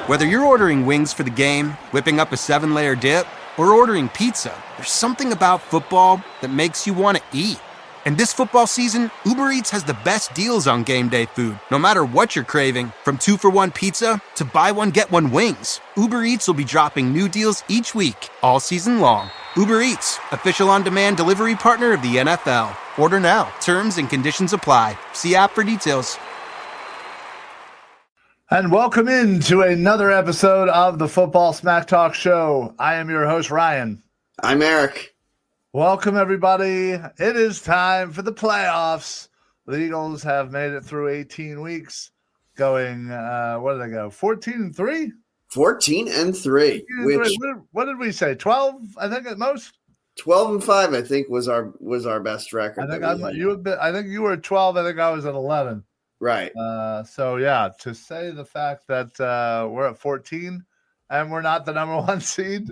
Whether you're ordering wings for the game, whipping up a 7-layer dip, or ordering pizza, there's something about football that makes you want to eat. And this football season, Uber Eats has the best deals on game day food. No matter what you're craving, from 2-for-1 pizza to buy one, get one wings, Uber Eats will be dropping new deals each week, all season long. Uber Eats, official on-demand delivery partner of the NFL. Order now. Terms and conditions apply. See app for details. And welcome into another episode of the Football Smack Talk Show. I am your host, Ryan. I'm Eric. Welcome, everybody. It is time for the playoffs. The Eagles have made it through 18 weeks, going, what did they go, 14-3? 14-3. What did we say, 12, I think, at most? 12-5, I think, was our best record. I think you were at 12. I think I was at 11. Right. So, yeah, to say the fact that we're at 14 and we're not the number one seed.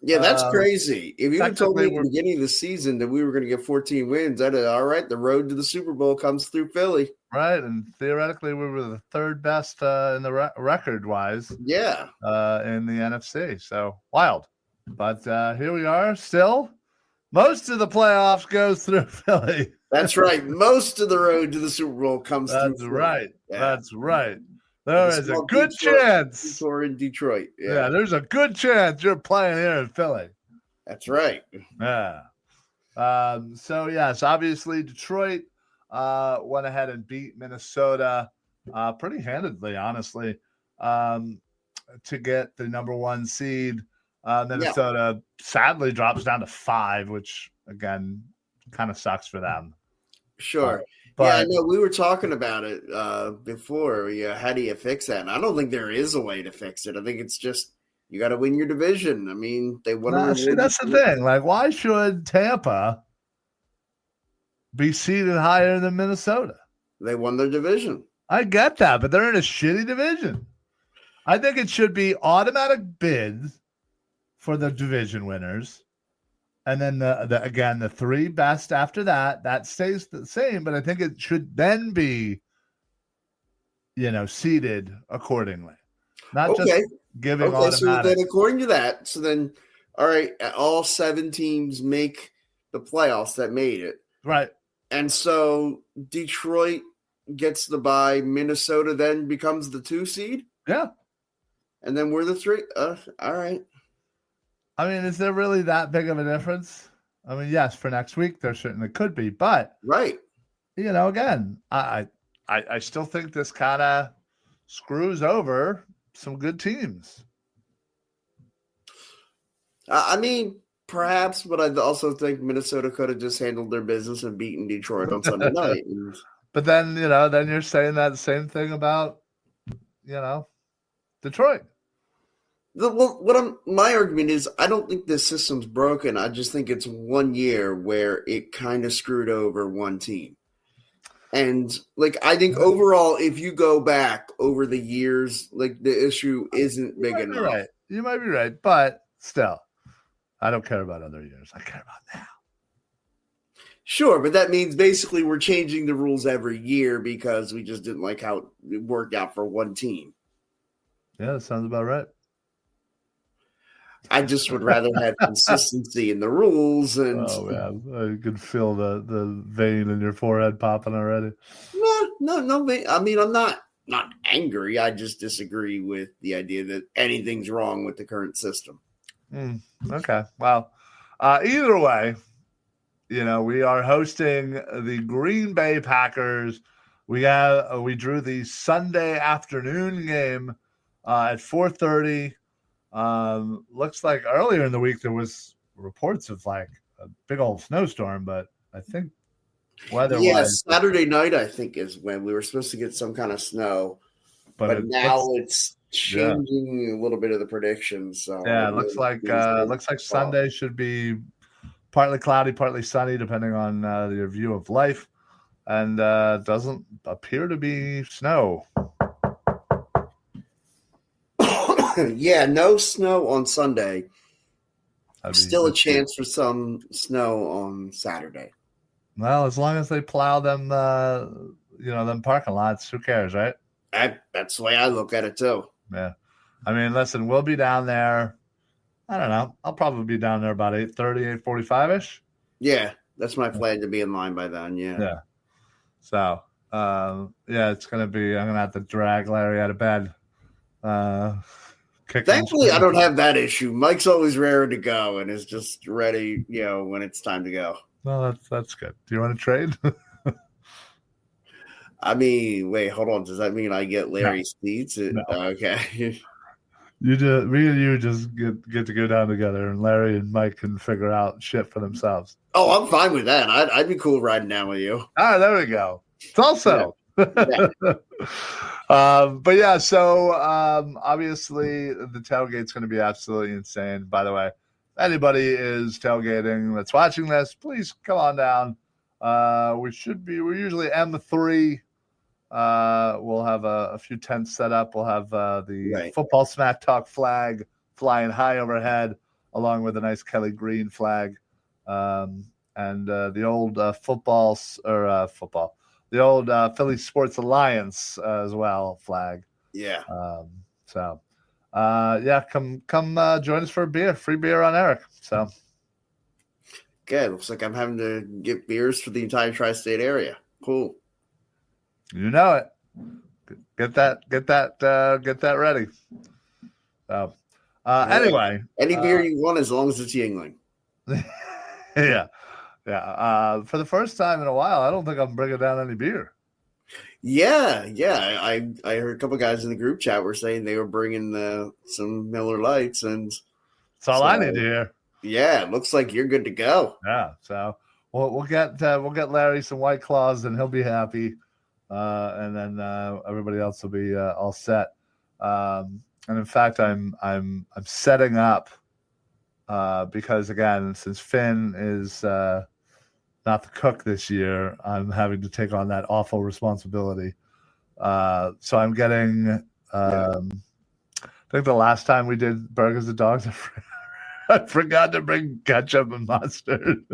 Yeah, that's crazy. If you had told me at the beginning of the season that we were going to get 14 wins, I'd have, all right, the road to the Super Bowl comes through Philly. Right, and theoretically we were the third best in the record-wise. Yeah. In the NFC. So, wild. But here we are still. Most of the playoffs goes through Philly. That's right. Most of the road to the Super Bowl comes through. That's right. Yeah. That's right. There is a good chance. Or in Detroit. Yeah, there's a good chance you're playing here in Philly. That's right. Yeah. So obviously Detroit went ahead and beat Minnesota pretty handedly, honestly, to get the number one seed. Minnesota sadly drops down to 5, which, again, kind of sucks for them. Sure. I know we were talking about it before. Yeah, how do you fix that? And I don't think there is a way to fix it. I think it's just you got to win your division. I mean, they want to. That's the thing. Like, why should Tampa be seated higher than Minnesota? They won their division. I get that, but they're in a shitty division. I think it should be automatic bids for the division winners. And then the 3 best after that stays the same, but I think it should then be, seeded accordingly. Not just giving automatic. So then according to that, all right, all 7 teams make the playoffs that made it. Right. And so Detroit gets the bye, Minnesota then becomes the 2 seed? Yeah. And then we're the 3. All right. I mean, is there really that big of a difference? I mean, yes, for next week there certainly could be, but right. Again, I still think this kind of screws over some good teams. I mean, perhaps, but I also think Minnesota could have just handled their business and beaten Detroit on Sunday night. But then, then you're saying that same thing about, Detroit. My argument is I don't think this system's broken. I just think it's 1 year where it kind of screwed over one team. And I think overall, if you go back over the years, the issue isn't big enough. Right. You might be right, but still, I don't care about other years. I care about now. Sure, but that means basically we're changing the rules every year because we just didn't like how it worked out for one team. Yeah, that sounds about right. I just would rather have consistency in the rules. And I could feel the vein in your forehead popping already. No. I mean, I'm not angry. I just disagree with the idea that anything's wrong with the current system. Okay. Well, either way, we are hosting the Green Bay Packers. We drew the Sunday afternoon game at 4:30. Looks like earlier in the week there was reports of a big old snowstorm, but I think weather-wise, Saturday night I think is when we were supposed to get some kind of snow, but now it's changing a little bit of the predictions. So it looks like Sunday should be partly cloudy, partly sunny, depending on your view of life, and doesn't appear to be snow. Yeah, no snow on Sunday. Still a chance for some snow on Saturday. Well, as long as they plow them, them parking lots, who cares, right? That's the way I look at it too. Yeah. I mean, listen, we'll be down there. I don't know. I'll probably be down there about 8:30, 8:45-ish. Yeah, that's my plan to be in line by then. Yeah. So, it's going to be, I'm going to have to drag Larry out of bed. Thankfully, I don't have that issue. Mike's always raring to go and is just ready, when it's time to go. Well, that's good. Do you want to trade? I mean, wait, hold on. Does that mean I get Larry's seats? No. Okay. Me and you just get to go down together, and Larry and Mike can figure out shit for themselves. Oh, I'm fine with that. I'd be cool riding down with you. Ah, there we go. It's also. Yeah. But yeah, so obviously the tailgate's going to be absolutely insane. By the way, if anybody is tailgating that's watching this, please come on down. We're usually M3. We'll have a few tents set up. We'll have the football smack talk flag flying high overhead, along with a nice Kelly Green flag, and the old the old Philly Sports Alliance as well flag. Yeah. Come join us for a beer. Free beer on Eric. So. Okay, looks like I'm having to get beers for the entire tri-state area. Cool. You know it. Get that ready. So, anyway, any beer you want, as long as it's Yuengling. Yeah. For the first time in a while, I don't think I'm bringing down any beer. Yeah. I heard a couple guys in the group chat were saying they were bringing some Miller Lights, and that's all I need to hear. Yeah, it looks like you're good to go. Yeah, so we'll get Larry some White Claws, and he'll be happy, and then everybody else will be all set. And in fact, I'm setting up because again, since Finn is not the cook this year, I'm having to take on that awful responsibility. So I'm getting. I think the last time we did burgers and dogs, I forgot to bring ketchup and mustard.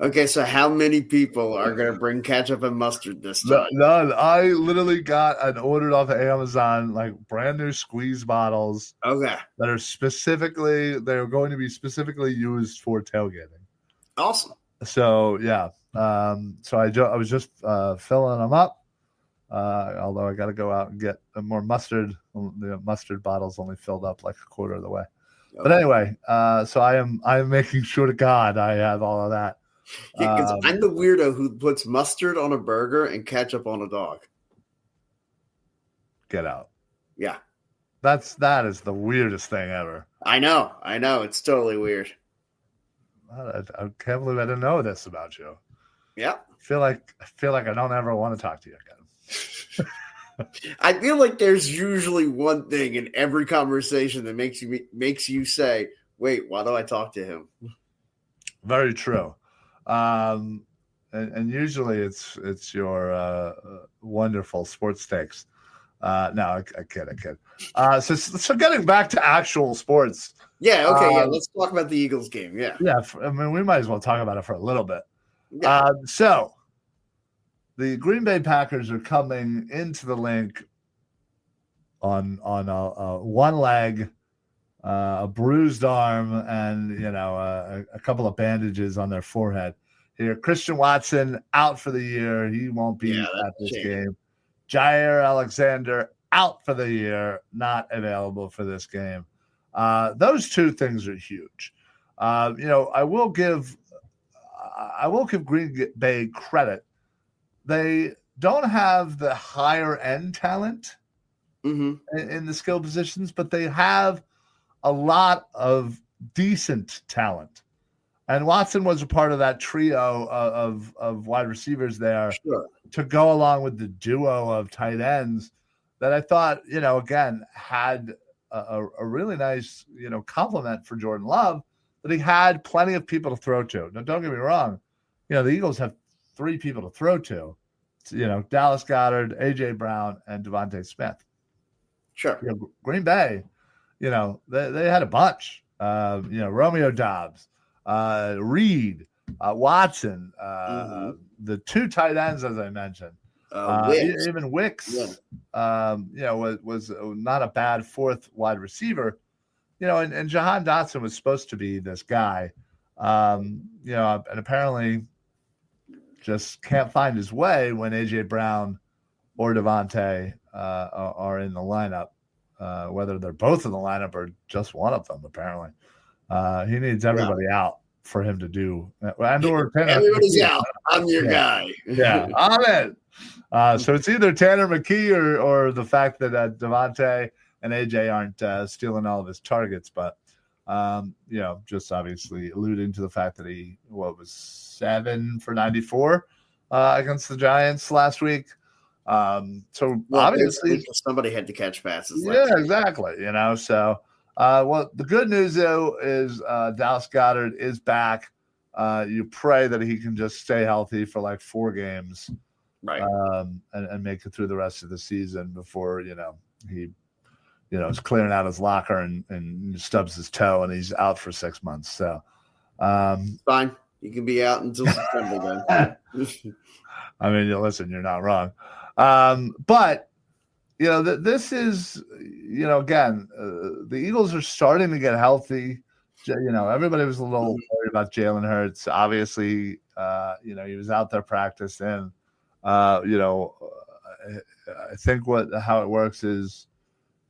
Okay, so how many people are going to bring ketchup and mustard this time? None. I literally got and ordered off of Amazon like brand new squeeze bottles. Okay. That are they're going to be specifically used for tailgating. Awesome. So yeah. So I was just filling them up. Although I got to go out and get more mustard. The mustard bottles only filled up like a quarter of the way. Okay. But anyway, so I am making sure to God I have all of that. Yeah, because I'm the weirdo who puts mustard on a burger and ketchup on a dog. Get out. Yeah. That is the weirdest thing ever. I know. It's totally weird. I can't believe I didn't know this about you. Yeah. I feel like I don't ever want to talk to you again. I feel like there's usually one thing in every conversation that makes you say, "Wait, why do I talk to him?" Very true. And usually it's your wonderful sports takes. No, I kid. So getting back to actual sports. Yeah. Okay. Let's talk about the Eagles game. Yeah. Yeah. I mean, we might as well talk about it for a little bit. Yeah. So the Green Bay Packers are coming into the link on one leg, a bruised arm, and a couple of bandages on their forehead. Here, Christian Watson out for the year. He won't be at this game. Jair Alexander out for the year, not available for this game. Those two things are huge. I will give Green Bay credit. They don't have the higher end talent in the skill positions, but they have a lot of decent talent. And Watson was a part of that trio of wide receivers there to go along with the duo of tight ends that I thought, again, had a really nice, compliment for Jordan Love, that he had plenty of people to throw to. Now, don't get me wrong. The Eagles have three people to throw to. Dallas Goedert, A.J. Brown, and Devontae Smith. Sure. Green Bay, they had a bunch. Romeo Doubs, Reed, Watson, the two tight ends, as I mentioned. Wicks. Even Wicks, was not a bad fourth wide receiver. And Jahan Dotson was supposed to be this guy, and apparently just can't find his way when A.J. Brown or Devontae are in the lineup, whether they're both in the lineup or just one of them, apparently. He needs everybody out for him to do. Everybody's out. I'm your guy. Yeah, I'm in. So it's either Tanner McKee or the fact that Devontae and AJ aren't stealing all of his targets, but just obviously alluding to the fact that he was 7 for 94 against the Giants last week. Obviously somebody had to catch passes. Yeah, exactly. So the good news though is Dallas Goedert is back. You pray that he can just stay healthy for like 4 games, right? And make it through the rest of the season before he is clearing out his locker and stubs his toe and he's out for 6 months. So fine, you can be out until September then. I mean, listen, you're not wrong. But this is, again, the Eagles are starting to get healthy. Everybody was a little worried about Jalen Hurts. Obviously, he was out there practicing. I think how it works is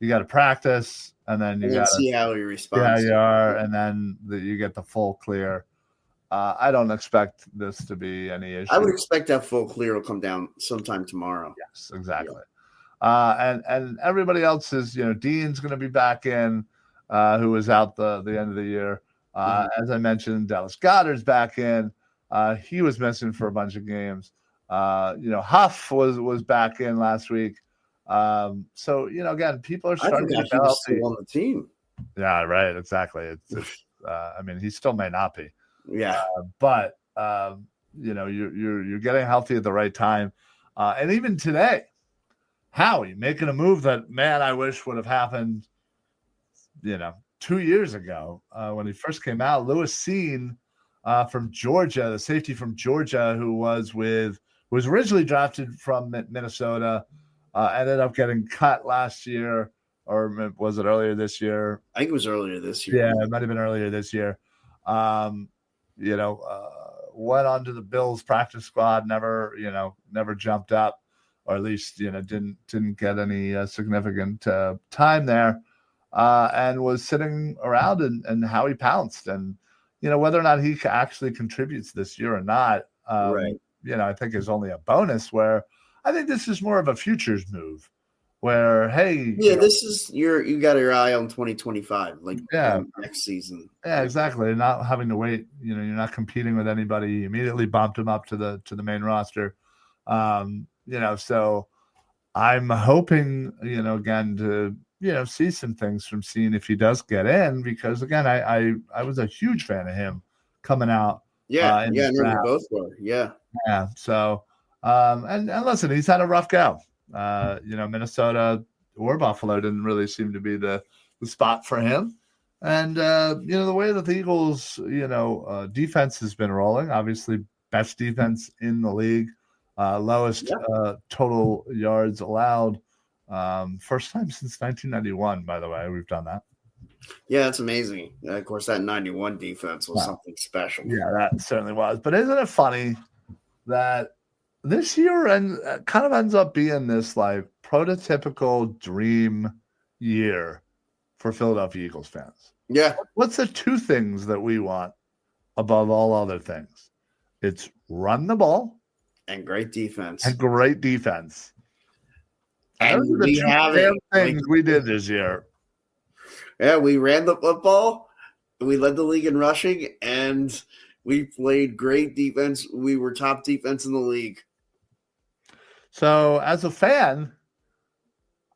you got to practice and then you got to see how he responds. See how you are, and then you get the full clear. I don't expect this to be any issue. I would expect that full clear will come down sometime tomorrow. Yes, exactly. Yeah. And everybody else is, Dean's going to be back in, who was out the end of the year. As I mentioned, Dallas Goedert's back in. He was missing for a bunch of games. Huff was back in last week. So again, people are starting to get healthy on the team. Yeah, right. Exactly. I mean, he still may not be. Yeah, but you're getting healthy at the right time, and even today, Howie making a move that I wish would have happened, 2 years ago when he first came out. Lewis Cine from Georgia, the safety from Georgia, who was originally drafted from Minnesota, ended up getting cut last year, or was it earlier this year? I think it was earlier this year. Yeah, it might have been earlier this year. Went onto the Bills practice squad, never jumped up, or at least, didn't get any significant time there, and was sitting around and how he pounced. And, whether or not he actually contributes this year or not, right. I think is only a bonus, where I think this is more of a futures move where, hey, this is you got your eye on 2025, next season. Yeah, exactly. Not having to wait. You're not competing with anybody. You immediately bumped him up to the main roster. So I'm hoping, again, to see some things from Cine if he does get in, because again, I was a huge fan of him coming out. Yeah, we both were. Yeah. Yeah. So and listen, he's had a rough go. Minnesota or Buffalo didn't really seem to be the spot for him. And, the way that the Eagles, defense has been rolling, obviously best defense in the league, lowest total yards allowed. First time since 1991, by the way, we've done that. Yeah, that's amazing. Of course, that 91 defense was something special. Yeah, that certainly was. But isn't it funny that this year kind of ends up being this like prototypical dream year for Philadelphia Eagles fans? Yeah. What's the 2 things that we want above all other things? It's run the ball and great defense. And And we have things we did this year. Yeah, we ran the football. We led the league in rushing, and we played great defense. We were top defense in the league. So, as a fan,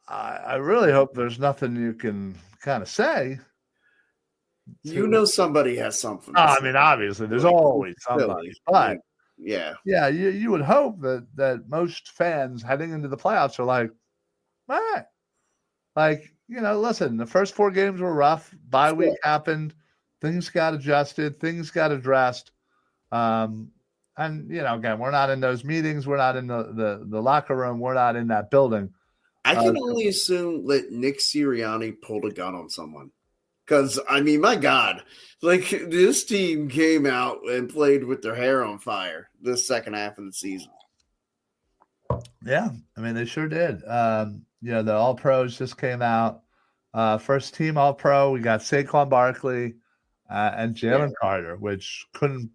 I really hope there's nothing you can kind of say. Somebody has something. I mean, obviously, there's always somebody. But yeah, you would hope that most fans heading into the playoffs are like, all right. Like, listen, the first 4 games were rough. Bye week happened. Things got adjusted. Things got addressed. And And, again, we're not in those meetings. We're not in the locker room. We're not in that building. I can only assume that Nick Sirianni pulled a gun on someone. Because, I mean, my God, like this team came out and played with their hair on fire the second half of the season. Yeah, I mean, they sure did. The All-Pros just came out. First team All-Pro, we got Saquon Barkley and Jalen Carter, which couldn't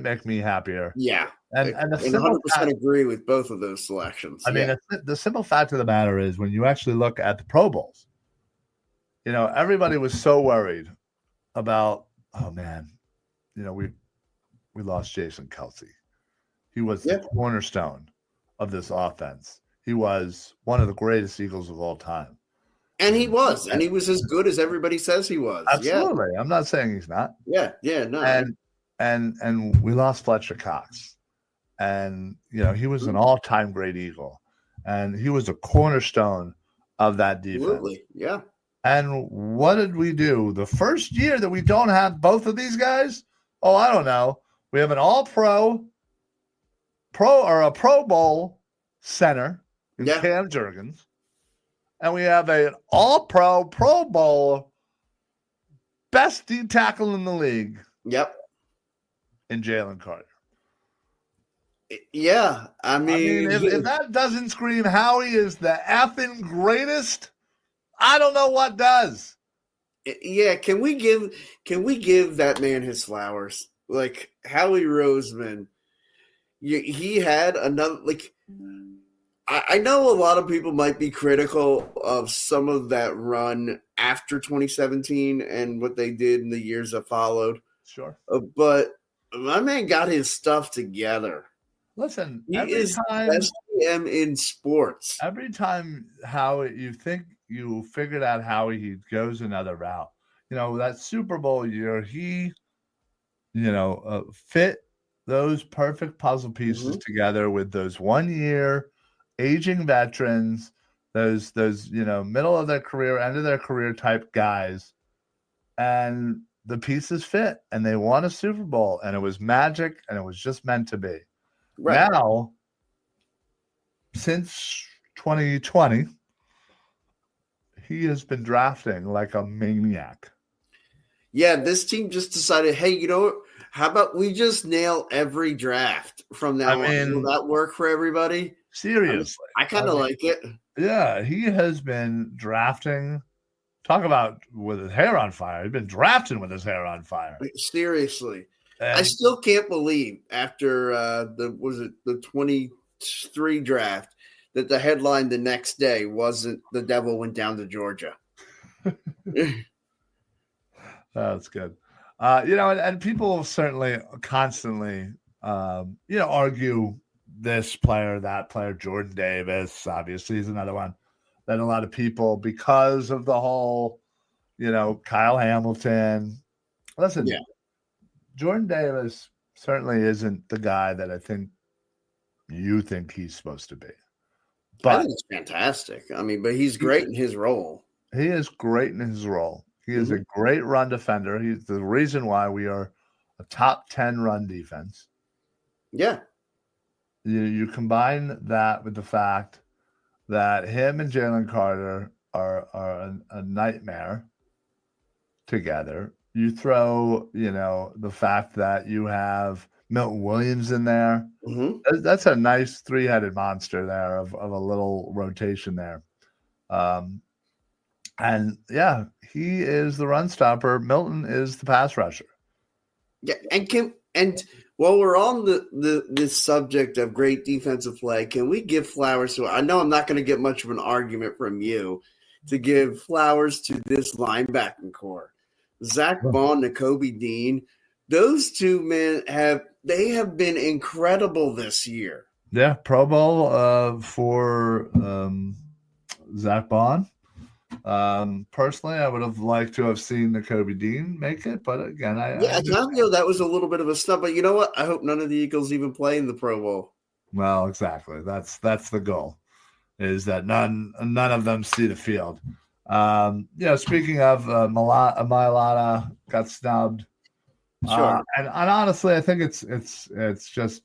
make me happier. Yeah. And the 100% agree with both of those selections. I mean, the simple fact of the matter is when you actually look at the Pro Bowls, everybody was so worried about, oh man, we lost Jason Kelce. He was the cornerstone of this offense. He was one of the greatest Eagles of all time. And he was as good as everybody says he was. Absolutely. Yeah. I'm not saying he's not. Yeah, no. And we lost Fletcher Cox. And, he was an all-time great Eagle. And he was a cornerstone of that defense. Absolutely, yeah. And what did we do? The first year that we don't have both of these guys? Oh, I don't know. We have an all-pro or a Pro Bowl center in Cam Jurgens. And we have an all-pro, Pro Bowl, best D tackle in the league. Yep. In Jalen Carter. Yeah. I mean if that doesn't scream Howie is the effing greatest, I don't know what does. Yeah, can we give that man his flowers? Like Howie Roseman, he had another I know a lot of people might be critical of some of that run after 2017 and what they did in the years that followed. Sure. But my man got his stuff together. Listen, he is the best GM in sports. Every time Howie, you think you figured out how he goes another route. That Super Bowl year, he, fit those perfect puzzle pieces together with those 1 year aging veterans, those middle of their career, end of their career type guys, and the pieces fit, and they won a Super Bowl, and it was magic, and it was just meant to be. Right. Now, since 2020, he has been drafting like a maniac. Yeah, this team just decided, hey, how about we just nail every draft from now on? Will that work for everybody? Seriously. I kind of like it. Yeah, he has been drafting. Talk about with his hair on fire. He's been drafting with his hair on fire. Seriously. And I still can't believe after the 23 draft that the headline the next day wasn't the devil went down to Georgia. That's good. And people certainly constantly, argue this player, that player, Jordan Davis, obviously is another one that a lot of people, because of the whole, Kyle Hamilton. Listen, Jordan Davis certainly isn't the guy that I think you think he's supposed to be. But I think it's fantastic. I mean, but he's great in his role. He is great in his role. He is a great run defender. He's the reason why we are a top 10 run defense. Yeah. You combine that with the fact that him and Jalen Carter are a nightmare together. You throw, the fact that you have Milton Williams in there. Mm-hmm. That's a nice three-headed monster there of a little rotation there. And yeah, he is the run stopper. Milton is the pass rusher. Yeah, and while we're on this subject of great defensive play, can we give flowers to? I know I'm not going to get much of an argument from you to give flowers to this linebacking core. Zach Bond, Nakobe Dean, those two men have been incredible this year. Yeah, Pro Bowl for Zach Bond. Personally, I would have liked to have seen Nakobe Dean make it, but again, that was a little bit of a snub. But you know what? I hope none of the Eagles even play in the Pro Bowl. Well, exactly. That's the goal, is that none of them see the field. Speaking of Mailata got snubbed. Sure. And honestly, I think it's just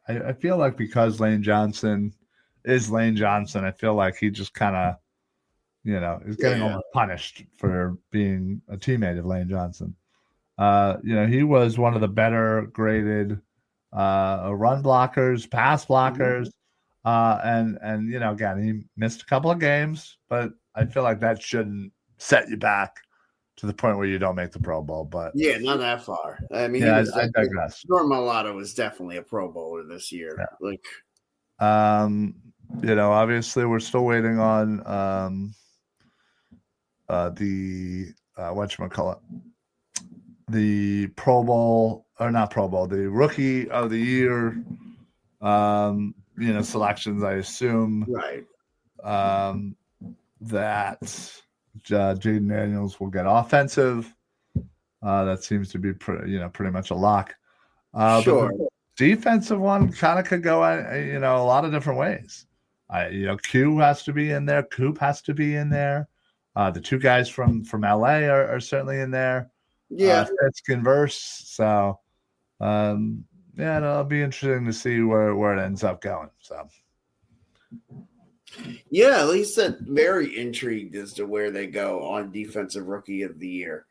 I feel like because Lane Johnson is Lane Johnson, I feel like he just kind of is getting almost punished for being a teammate of Lane Johnson. He was one of the better graded run blockers, pass blockers, and again, he missed a couple of games, but I feel like that shouldn't set you back to the point where you don't make the Pro Bowl. But yeah, not that far. I mean, I digress. Norm Malato was definitely a Pro Bowler this year. Yeah. Like, obviously, we're still waiting on the whatchamacallit, the Pro Bowl, or not Pro Bowl, the Rookie of the Year selections. I assume right. That Jaden Daniels will get offensive. That seems to be pretty much a lock. Sure. But the defensive one kind of could go a lot of different ways. Q has to be in there. Coop has to be in there. The two guys from LA are certainly in there. Yeah. Converse. So, it'll be interesting to see where it ends up going. So, yeah, at least I'm very intrigued as to where they go on Defensive Rookie of the Year.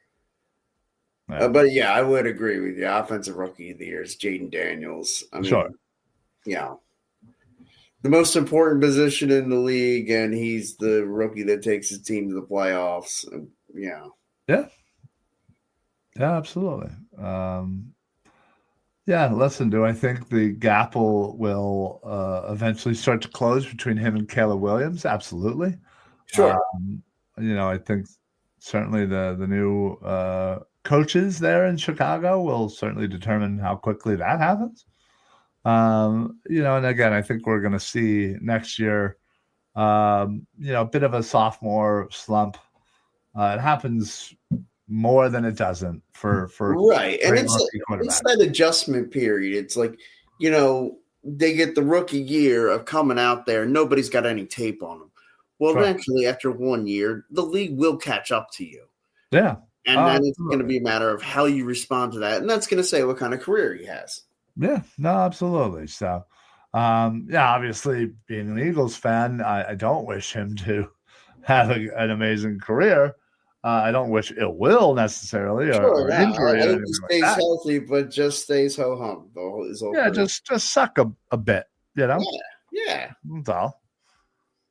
Yeah. But yeah, I would agree with you. Offensive Rookie of the Year is Jaden Daniels. I mean, sure. Yeah. The most important position in the league, and he's the rookie that takes his team to the playoffs. Yeah. Yeah. Yeah, absolutely. Listen, do I think the gap will eventually start to close between him and Caleb Williams? Absolutely. Sure. I think certainly the new coaches there in Chicago will certainly determine how quickly that happens. And again, I think we're going to see next year, a bit of a sophomore slump. It happens more than it doesn't for right. And it's that adjustment period. It's like, they get the rookie year of coming out there. Nobody's got any tape on them. Well, eventually, after 1 year, the league will catch up to you. Yeah. And then it's going to be a matter of how you respond to that. And that's going to say what kind of career he has. Yeah, no, absolutely. So, obviously, being an Eagles fan, I don't wish him to have an amazing career. I don't wish ill will necessarily or injury. I hope he stays healthy, but just stays ho-hum. Just suck a bit, Yeah. That's all.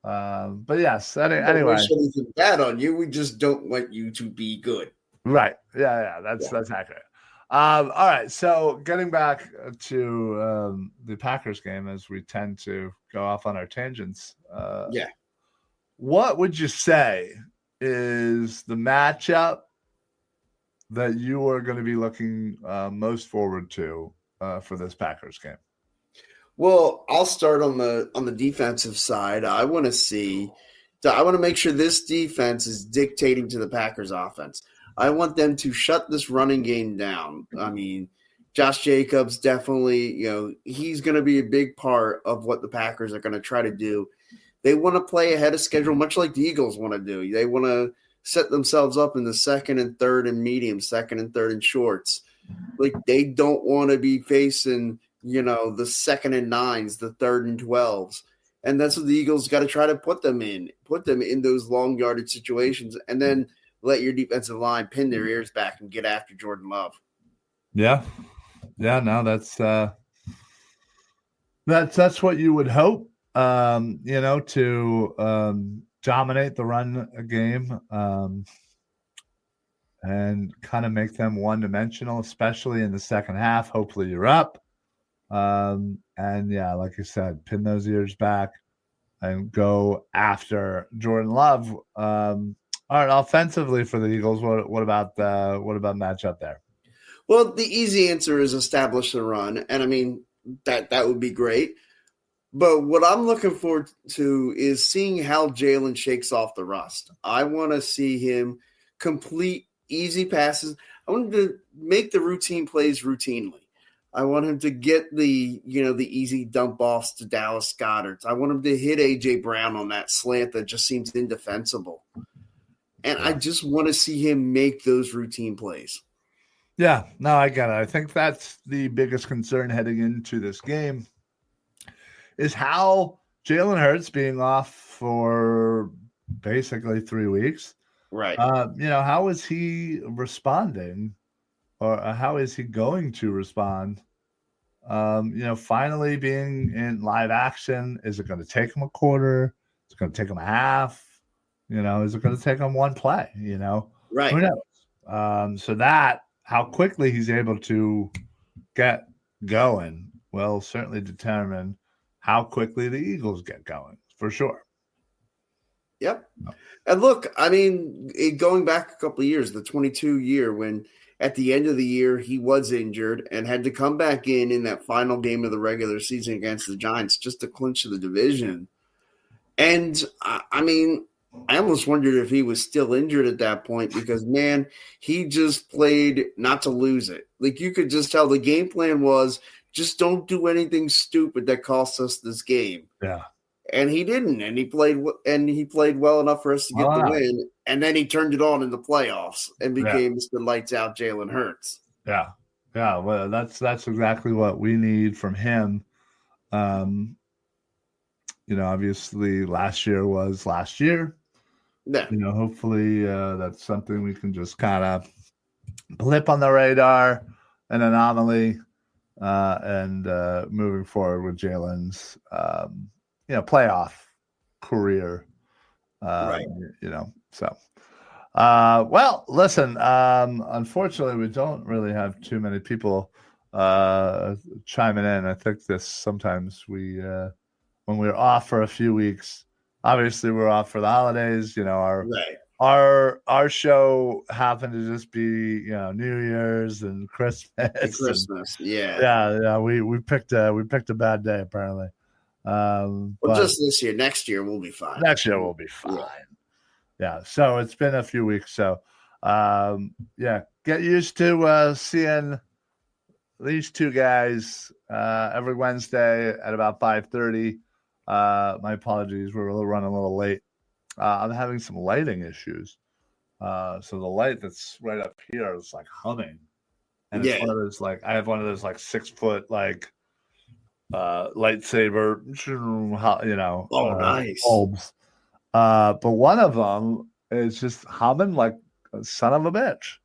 But yes, anyway. We shouldn't put that on you. We just don't want you to be good. Right. Yeah. That's accurate. All right. So getting back to the Packers game, as we tend to go off on our tangents. What would you say is the matchup that you are going to be looking most forward to for this Packers game? Well, I'll start on the defensive side. I want to make sure this defense is dictating to the Packers offense. I want them to shut this running game down. I mean, Josh Jacobs definitely, he's going to be a big part of what the Packers are going to try to do. They want to play ahead of schedule, much like the Eagles want to do. They want to set themselves up in the second and third and medium, second and third and shorts. Like, they don't want to be facing, the second and nines, the third and 12s. And that's what the Eagles got to try to put them in those long yardage situations, and then let your defensive line pin their ears back and get after Jordan Love. Yeah. Yeah, no, that's what you would hope, to dominate the run game and kind of make them one-dimensional, especially in the second half. Hopefully you're up. And yeah, like you said, pin those ears back and go after Jordan Love. All right, offensively for the Eagles, what about matchup there? Well, the easy answer is establish the run, and I mean that would be great. But what I'm looking forward to is seeing how Jalen shakes off the rust. I want to see him complete easy passes. I want him to make the routine plays routinely. I want him to get the easy dump offs to Dallas Goedert. I want him to hit A.J. Brown on that slant that just seems indefensible. And I just want to see him make those routine plays. Yeah, no, I get it. I think that's the biggest concern heading into this game is how Jalen Hurts being off for basically 3 weeks. Right. How is he responding, or how is he going to respond? Finally being in live action. Is it going to take him a quarter? Is it going to take him a half? Is it going to take him one play? Right. Who knows? So that how quickly he's able to get going will certainly determine how quickly the Eagles get going, for sure. Yep. And look, I mean, going back a couple of years, the 22 year when at the end of the year he was injured and had to come back in that final game of the regular season against the Giants just to clinch the division. And I mean, I almost wondered if he was still injured at that point because, man, he just played not to lose it. Like you could just tell the game plan was just don't do anything stupid that costs us this game. Yeah. And he didn't, and he played well enough for us to get the win. And then he turned it on in the playoffs and became Mr. Lights Out Jalen Hurts. Yeah. Well, that's exactly what we need from him. Obviously, last year was last year. Yeah. Hopefully that's something we can just kind of blip on the radar, an anomaly, and moving forward with Jalen's playoff career. Right. So well, listen, unfortunately we don't really have too many people chiming in. I think this sometimes we when we're off for a few weeks, obviously we're off for the holidays, our show happened to just be New Year's and Christmas. We picked a bad day apparently. But just this year. Next year we'll be fine. Next year we'll be fine. Yeah. So it's been a few weeks. So get used to seeing these two guys every Wednesday at about 5:30. My apologies, we're running a little late. I'm having some lighting issues. So the light that's right up here is like humming. And it's one of those I have one of those 6-foot lightsaber, nice bulbs. But one of them is just humming like a son of a bitch.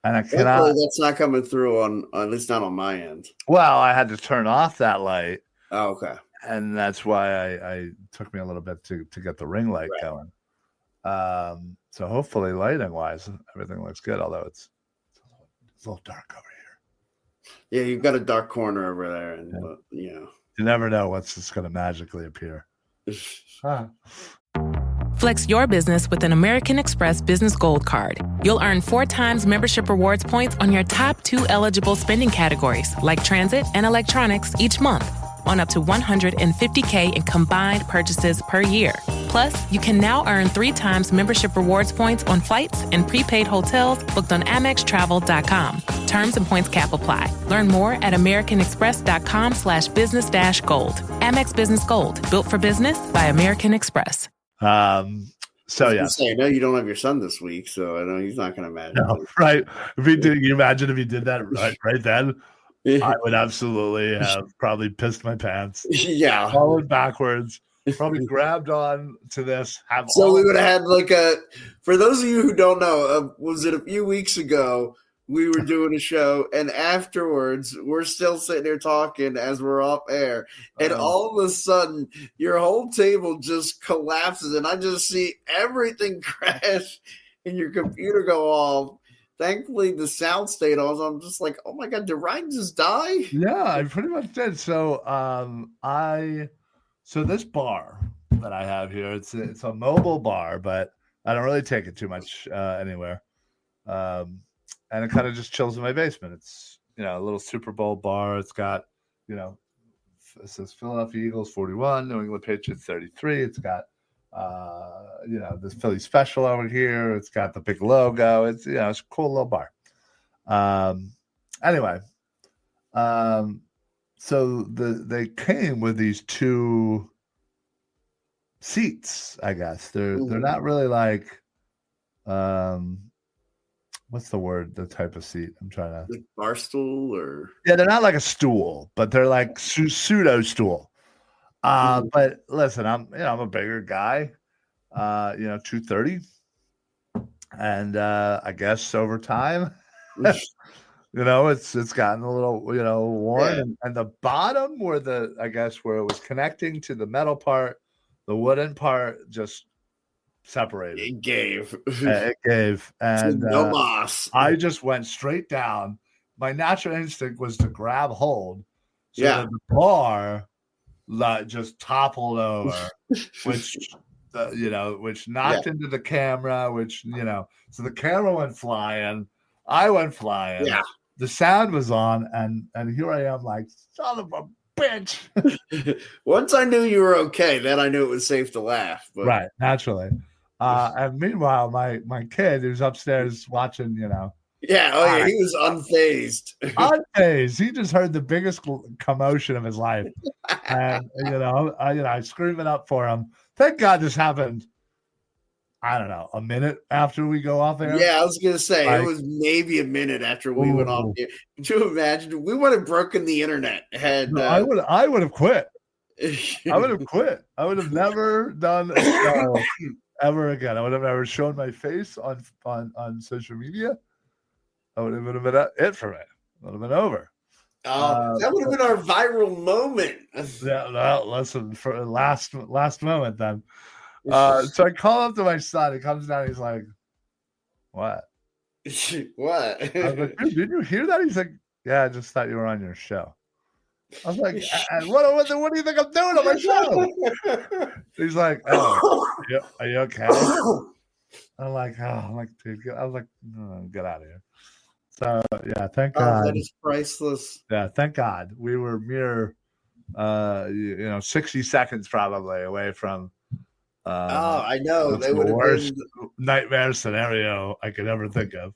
And I cannot. Hopefully that's not coming through on at least not on my end. Well, I had to turn off that light. Oh, okay. And that's why I took me a little bit to get the ring light going. So hopefully lighting wise, everything looks good, although it's a little dark over here. Yeah, you've got a dark corner over there, and you never know what's just going to magically appear. Flex your business with an American Express Business Gold Card. You'll earn 4 times membership rewards points on your top 2 eligible spending categories, like transit and electronics, each month, on up to $150K in combined purchases per year. Plus, you can now earn 3 times membership rewards points on flights and prepaid hotels booked on AmexTravel.com. Terms and points cap apply. Learn more at americanexpress.com/business-gold. Amex Business Gold, built for business by American Express. I know you don't have your son this week, so I know he's not going to imagine. No, right? Can you imagine if he did that right then? I would absolutely have probably pissed my pants. Yeah, fallen backwards. Probably grabbed on to this. We would have had for those of you who don't know, was it a few weeks ago? We were doing a show, and afterwards, we're still sitting there talking as we're off air, and all of a sudden, your whole table just collapses, and I just see everything crash, and your computer go off. Thankfully, the sound stayed on, so I'm just like, oh my God, did Ryan just die? Yeah, I pretty much did. So, so this bar that I have here, it's a mobile bar, but I don't really take it too much anywhere. And it kind of just chills in my basement. It's, a little Super Bowl bar. It's got, it says Philadelphia Eagles 41, New England Patriots 33. It's got, this Philly special over here. It's got the big logo. It's, it's a cool little bar. Anyway, so they came with these 2 seats, I guess. They're not really what's the word? The type of seat I'm trying to. Like bar stool or Yeah, they're not like a stool, but they're like pseudo stool. But listen, I'm a bigger guy, 230, and I guess over time, it's gotten a little worn, and the bottom where where it was connecting to the metal part, the wooden part just separated. It gave. It gave, and no loss. I just went straight down. My natural instinct was to grab hold, so that the bar just toppled over, which knocked into the camera, so the camera went flying, I went flying, the sound was on, and here I am like, son of a bitch. Once I knew you were okay, then I knew it was safe to laugh. But... Right, naturally. And meanwhile, my kid who's upstairs watching, he was unfazed. Unfazed. He just heard the biggest commotion of his life. And, I scream it up for him. Thank God this happened, I don't know, a minute after we go off air. Yeah, I was going to say, it was maybe a minute after we went off air. Could you imagine? We would have broken the internet. I would have quit. I would have quit. I would have never done a show ever again. I would have never shown my face on social media. That would have been it for me. It would have been over. That would have been our viral moment. Listen, for last moment then. So I call up to my son. He comes down. He's like, "What? What?" I was like, "Dude, did you hear that?" He's like, "Yeah, I just thought you were on your show." I was like, what do you think I'm doing on my show? He's like, "Oh, are you okay?" I'm like, dude, I was like, get out of here. So yeah, thank God. That is priceless. Yeah, thank God. We were mere 60 seconds probably away from I know. They the would have worst been nightmare scenario I could ever think of.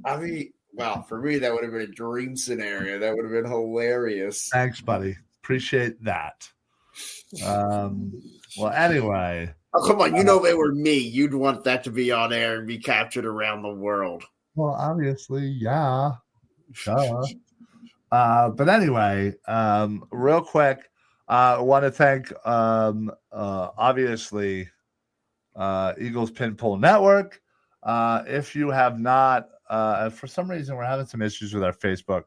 I mean, wow, for me that would have been a dream scenario. That would have been hilarious. Thanks, buddy. Appreciate that. Well, anyway. Oh, come on. They were me. You'd want that to be on air and be captured around the world. Well, obviously, yeah. Duh. But anyway, real quick, I want to thank, obviously, Eagles Pin Pull Network. If you have not, for some reason, we're having some issues with our Facebook.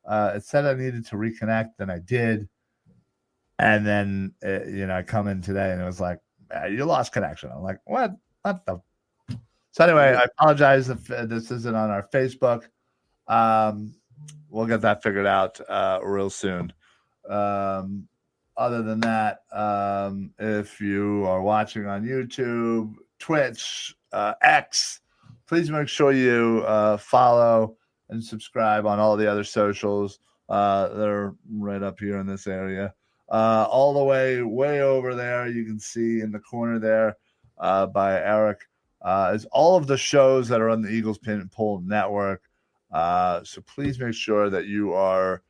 It said I needed to reconnect, and I did. And then, I come in today, and it was like, you lost connection. I'm like, what? What the? So anyway, I apologize if this isn't on our Facebook. We'll get that figured out real soon. Other than that, if you are watching on YouTube, Twitch, X, please make sure you follow and subscribe on all the other socials. They're right up here in this area. All the way over there, you can see in the corner there by Eric is all of the shows that are on the Eagles Pin Pull Network. So please make sure that you are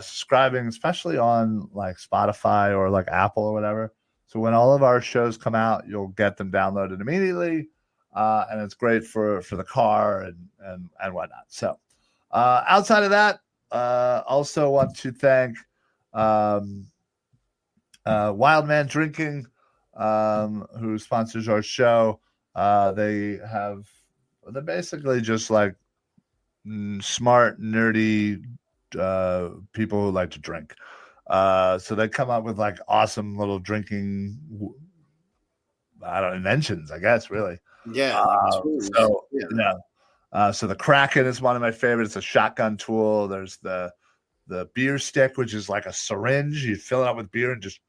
subscribing, especially on like Spotify or like Apple or whatever. So when all of our shows come out, you'll get them downloaded immediately. And it's great for the car and whatnot. So outside of that, also want to thank Wildman Drinking, who sponsors our show. They're basically just like smart, nerdy people who like to drink. So they come up with like awesome little drinking, inventions, I guess, really. Yeah. So the Kraken is one of my favorites. It's a shotgun tool. There's the beer stick, which is like a syringe. You fill it up with beer and just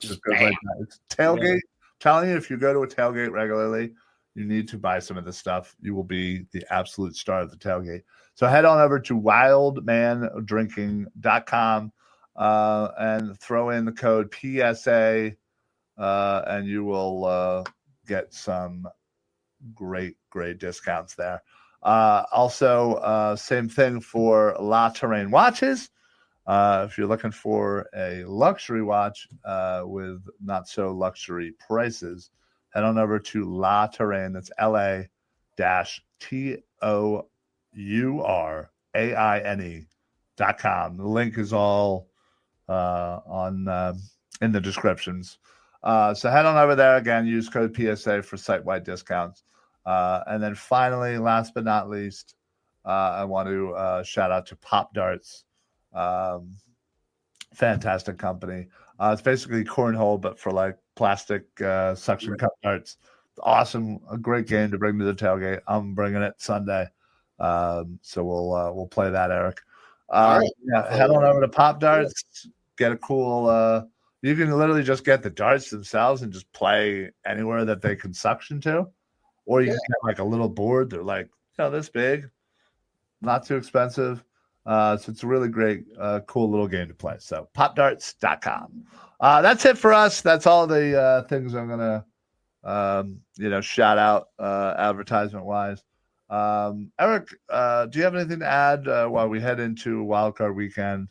goes like that. It's tailgate. Yeah. Telling you, if you go to a tailgate regularly, you need to buy some of this stuff. You will be the absolute star of the tailgate. So head on over to wildmandrinking.com and throw in the code PSA, and you will get some great discounts there. Also, same thing for La Terrain watches. If you're looking for a luxury watch with not so luxury prices, head on over to La Terrain. That's LA-TERRAIN.com. touraine.com. The link is all on in the descriptions. So head on over there again. Use code PSA for site-wide discounts. And then finally, last but not least, I want to shout out to Pop Darts. Fantastic company. It's basically cornhole, but for like plastic suction cup darts. Awesome, a great game to bring to the tailgate. I'm bringing it Sunday, so we'll play that, Eric. Right. Yeah, head on over to Pop Darts. Get a cool. You can literally just get the darts themselves and just play anywhere that they can suction to, or you can get like a little board. They're like this big, not too expensive. So it's a really great, cool little game to play. So popdarts.com. That's it for us. That's all the things I'm gonna shout out advertisement wise. Eric, do you have anything to add while we head into Wildcard Weekend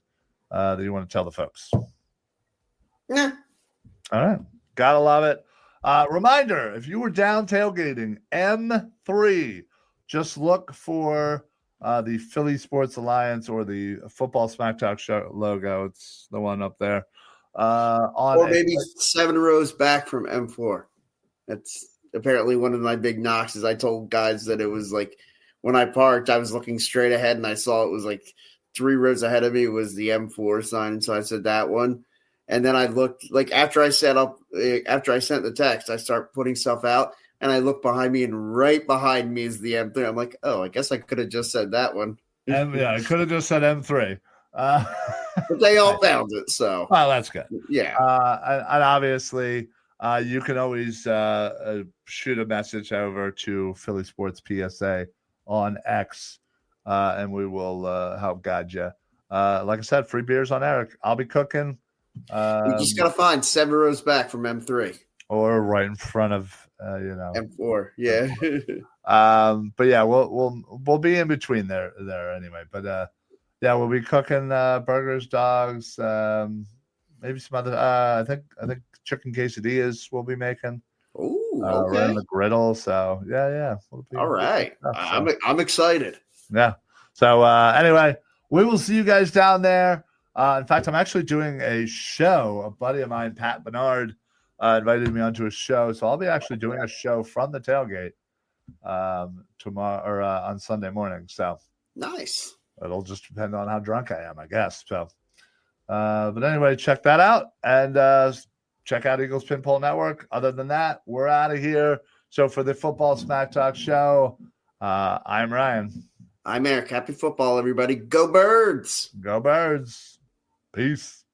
that you want to tell the folks? Yeah. All right. Gotta love it. Reminder, if you were down tailgating M3, just look for the Philly Sports Alliance or the Football Smack Talk Show logo. It's the one up there. Or maybe 7 rows back from M4. That's apparently one of my big knocks. Is I told guys that it was like when I parked, I was looking straight ahead and I saw it was like 3 rows ahead of me was the M4 sign. So I said that one. And then I looked like after I sent the text, I start putting stuff out. And I look behind me, and right behind me is the M3. I'm like, oh, I guess I could have just said that one. I could have just said M3. But they all found it, so. Well, that's good. Yeah. And obviously, you can always shoot a message over to Philly Sports PSA on X, and we will help guide you. Like I said, free beers on Eric. I'll be cooking. You just got to find 7 rows back from M3. Or right in front of M4, yeah. But yeah, we'll be in between there anyway. But we'll be cooking burgers, dogs, maybe some other. I think chicken quesadillas we'll be making. Ooh, okay. Right on the griddle. So yeah. All right, I'm excited. Yeah. So anyway, we will see you guys down there. In fact, I'm actually doing a show. A buddy of mine, Pat Bernard, invited me onto a show, so I'll be actually doing a show from the tailgate tomorrow or on Sunday morning. So nice. It'll just depend on how drunk I am, I guess. So, but anyway, check that out and check out Eagles Pinball Network. Other than that, we're out of here. So for the Football Smack Talk Show, I'm Ryan. I'm Eric. Happy football, everybody. Go Birds. Go Birds. Peace.